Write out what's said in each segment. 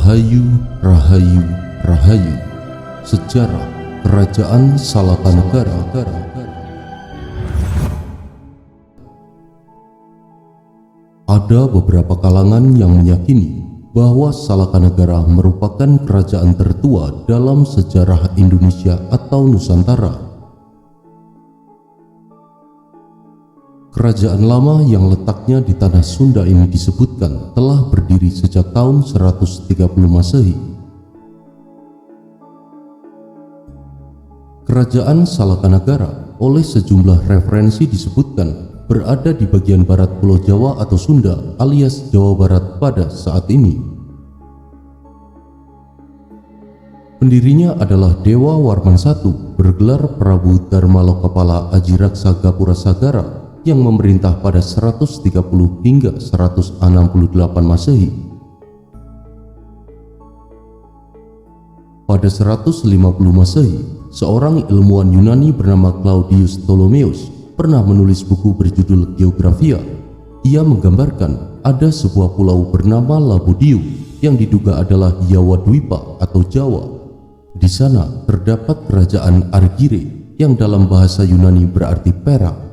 Rahayu, Rahayu, Rahayu. Sejarah Kerajaan Salakanegara. Ada beberapa kalangan yang meyakini bahwa Salakanegara merupakan kerajaan tertua dalam sejarah Indonesia atau Nusantara. Kerajaan lama yang letaknya di tanah Sunda ini disebutkan telah berdiri sejak tahun 130 Masehi. Kerajaan Salakanegara oleh sejumlah referensi disebutkan berada di bagian barat Pulau Jawa atau Sunda alias Jawa Barat pada saat ini. Pendirinya adalah Dewa Warman I bergelar Prabu Dharma Lokapala Ajiraksa Gapura Sagara yang memerintah pada 130 hingga 168 Masehi. Pada 150 Masehi, seorang ilmuwan Yunani bernama Claudius Ptolemeus pernah menulis buku berjudul Geographia. Ia menggambarkan ada sebuah pulau bernama Labudiu yang diduga adalah Jawa Dwipa atau Jawa. Di sana terdapat kerajaan Argire yang dalam bahasa Yunani berarti perak.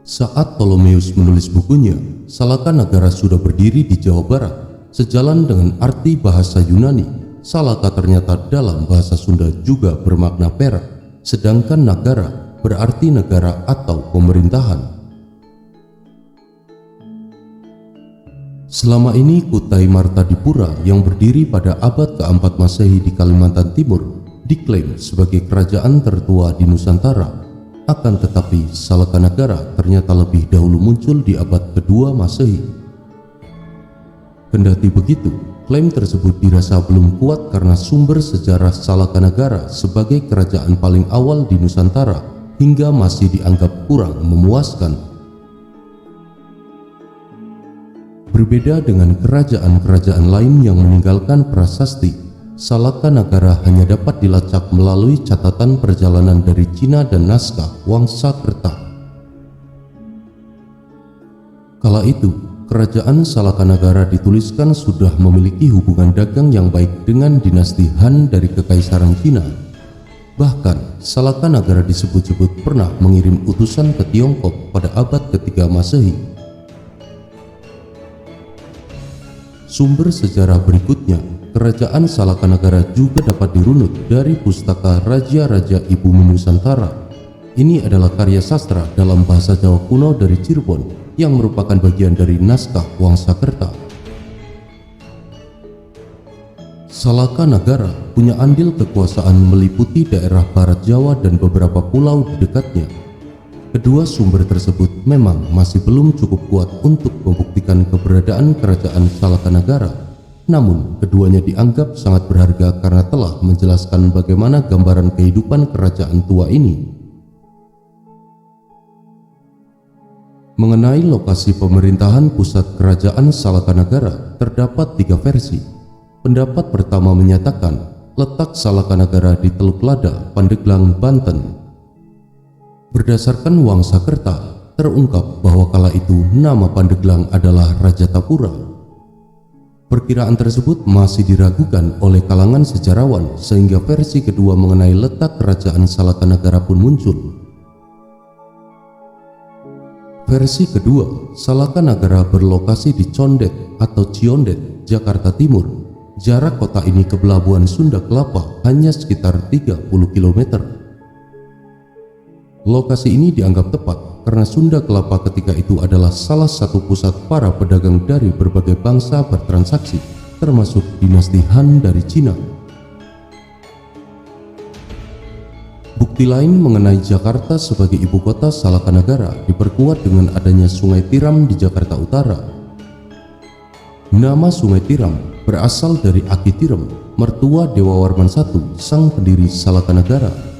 Saat Ptolemeus menulis bukunya, Salakanegara sudah berdiri di Jawa Barat. Sejalan dengan arti bahasa Yunani, Salaka ternyata dalam bahasa Sunda juga bermakna perak, sedangkan Nagara berarti negara atau pemerintahan. Selama ini Kutai Martadipura yang berdiri pada abad ke-4 Masehi di Kalimantan Timur diklaim sebagai kerajaan tertua di Nusantara. Akan tetapi Salakanegara ternyata lebih dahulu muncul di abad ke-2 Masehi. Kendati begitu, klaim tersebut dirasa belum kuat karena sumber sejarah Salakanegara sebagai kerajaan paling awal di Nusantara hingga masih dianggap kurang memuaskan. Berbeda dengan kerajaan-kerajaan lain yang meninggalkan prasasti, Salakanegara hanya dapat dilacak melalui catatan perjalanan dari Cina dan naskah Wangsakerta. Kala itu, kerajaan Salakanegara dituliskan sudah memiliki hubungan dagang yang baik dengan dinasti Han dari Kekaisaran Cina. Bahkan, Salakanegara disebut-sebut pernah mengirim utusan ke Tiongkok pada abad ke-3 Masehi. Sumber sejarah berikutnya, kerajaan Salakanegara juga dapat dirunut dari pustaka Raja-Raja Ibumi Nusantara. Ini adalah karya sastra dalam bahasa Jawa kuno dari Cirebon yang merupakan bagian dari naskah Wangsakerta. Salakanegara punya andil kekuasaan meliputi daerah Barat Jawa dan beberapa pulau di dekatnya. Kedua sumber tersebut memang masih belum cukup kuat untuk membuktikan keberadaan kerajaan Salakanegara. Namun, keduanya dianggap sangat berharga karena telah menjelaskan bagaimana gambaran kehidupan kerajaan tua ini. Mengenai lokasi pemerintahan pusat kerajaan Salakanegara, terdapat 3 versi. Pendapat pertama menyatakan letak Salakanegara di Teluk Lada, Pandeglang, Banten. Berdasarkan Wangsakerta, terungkap bahwa kala itu nama Pandeglang adalah Rajatapura. Perkiraan tersebut masih diragukan oleh kalangan sejarawan sehingga versi kedua mengenai letak kerajaan Salakanegara pun muncul. Versi kedua, Salakanegara berlokasi di Condet atau Ciondet, Jakarta Timur. Jarak kota ini ke pelabuhan Sunda Kelapa hanya sekitar 30 km. Lokasi ini dianggap tepat karena Sunda Kelapa ketika itu adalah salah satu pusat para pedagang dari berbagai bangsa bertransaksi, termasuk dinasti Han dari Cina. Bukti lain mengenai Jakarta sebagai ibu kota Salakanegara diperkuat dengan adanya Sungai Tiram di Jakarta Utara. Nama Sungai Tiram berasal dari Aki Tiram, mertua Dewa Warman I, sang pendiri Salakanegara.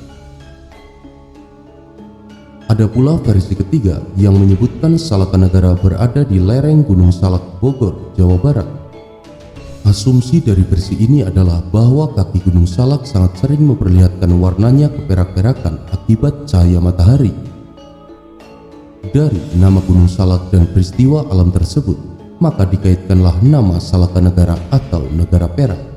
Ada pula versi ketiga yang menyebutkan Salakanegara berada di lereng Gunung Salak, Bogor, Jawa Barat. Asumsi dari versi ini adalah bahwa kaki Gunung Salak sangat sering memperlihatkan warnanya keperak-perakan akibat cahaya matahari. Dari nama Gunung Salak dan peristiwa alam tersebut, maka dikaitkanlah nama Salakanagara atau negara perak.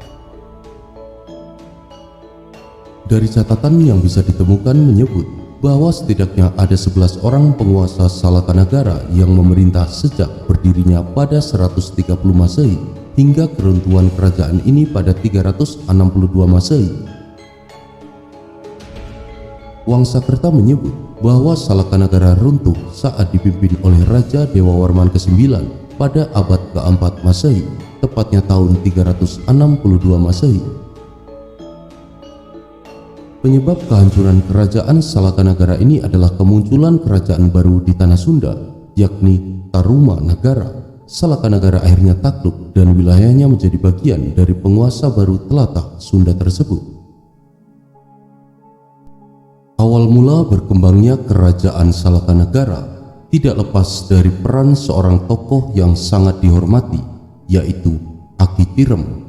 Dari catatan yang bisa ditemukan menyebut bahwa setidaknya ada 11 orang penguasa Salakanagara yang memerintah sejak berdirinya pada 130 Masehi hingga keruntuhan kerajaan ini pada 362 Masehi. Wangsakerta menyebut bahwa Salakanagara runtuh saat dipimpin oleh Raja Dewawarman ke-9 pada abad ke-4 Masehi, tepatnya tahun 362 Masehi. Penyebab kehancuran kerajaan Salakanagara ini adalah kemunculan kerajaan baru di tanah Sunda, yakni Tarumanagara. Salakanagara akhirnya takluk dan wilayahnya menjadi bagian dari penguasa baru telatah Sunda tersebut. Awal mula berkembangnya kerajaan Salakanagara tidak lepas dari peran seorang tokoh yang sangat dihormati, yaitu Aki Tirem.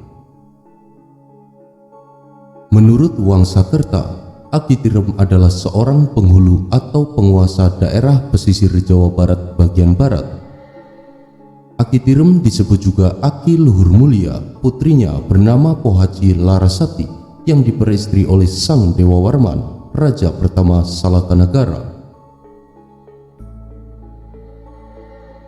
Menurut Wangsakerta, Aki Tirem adalah seorang penghulu atau penguasa daerah pesisir Jawa Barat bagian barat. Aki Tirem disebut juga Aki Luhur Mulia. Putrinya bernama Pohaci Larasati yang diperistri oleh Sang Dewawarman, raja pertama Salakanagara.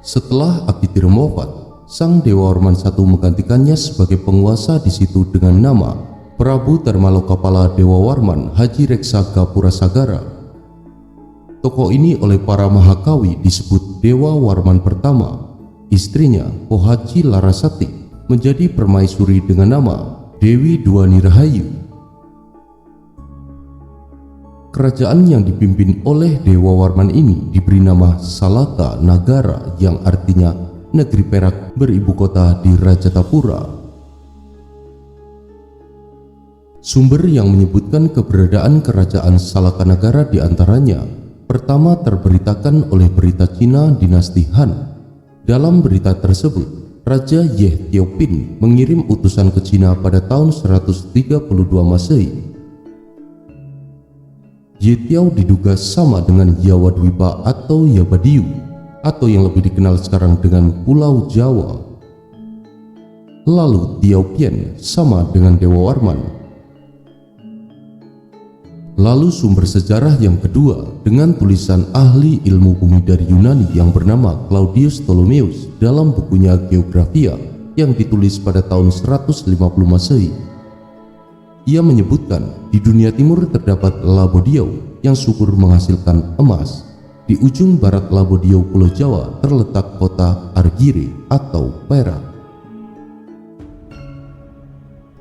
Setelah Aki Tirem wafat, Sang Dewawarman I menggantikannya sebagai penguasa di situ dengan nama Prabu Darmalokapala Dewawarman Haji Reksa Gapura Sagara. Tokoh ini oleh para Mahakawi disebut Dewa Warman pertama. Istrinya Pohaci Larasati menjadi permaisuri dengan nama Dewi Dwani Rahayu. Kerajaan yang dipimpin oleh Dewa Warman ini diberi nama Salakanagara yang artinya negeri perak beribu kota di Rajatapura. Sumber yang menyebutkan keberadaan kerajaan Salakanagara diantaranya pertama terberitakan oleh berita Cina dinasti Han. Dalam berita tersebut, Raja Ye Tiopin mengirim utusan ke Cina pada tahun 132 Masehi. Ye Tiao diduga sama dengan Yawadwipa atau Yabadiu, atau yang lebih dikenal sekarang dengan Pulau Jawa. Lalu Tiopien sama dengan Dewa Warman. Lalu sumber sejarah yang kedua dengan tulisan ahli ilmu bumi dari Yunani yang bernama Claudius Ptolemeus dalam bukunya Geographia yang ditulis pada tahun 150 Masehi. Ia menyebutkan di dunia timur terdapat Labodiau yang subur menghasilkan emas. Di ujung barat Labodiau Pulau Jawa terletak kota Argire atau Perak.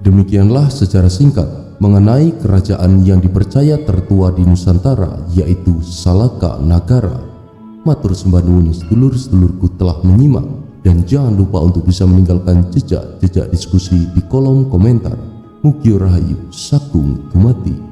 Demikianlah secara singkat mengenai kerajaan yang dipercaya tertua di Nusantara, yaitu Salakanagara. Matur sembah nuwun sedulur-sedulurku telah menyimak, dan jangan lupa untuk bisa meninggalkan jejak-jejak diskusi di kolom komentar. Mugi rahayu sagung dumati.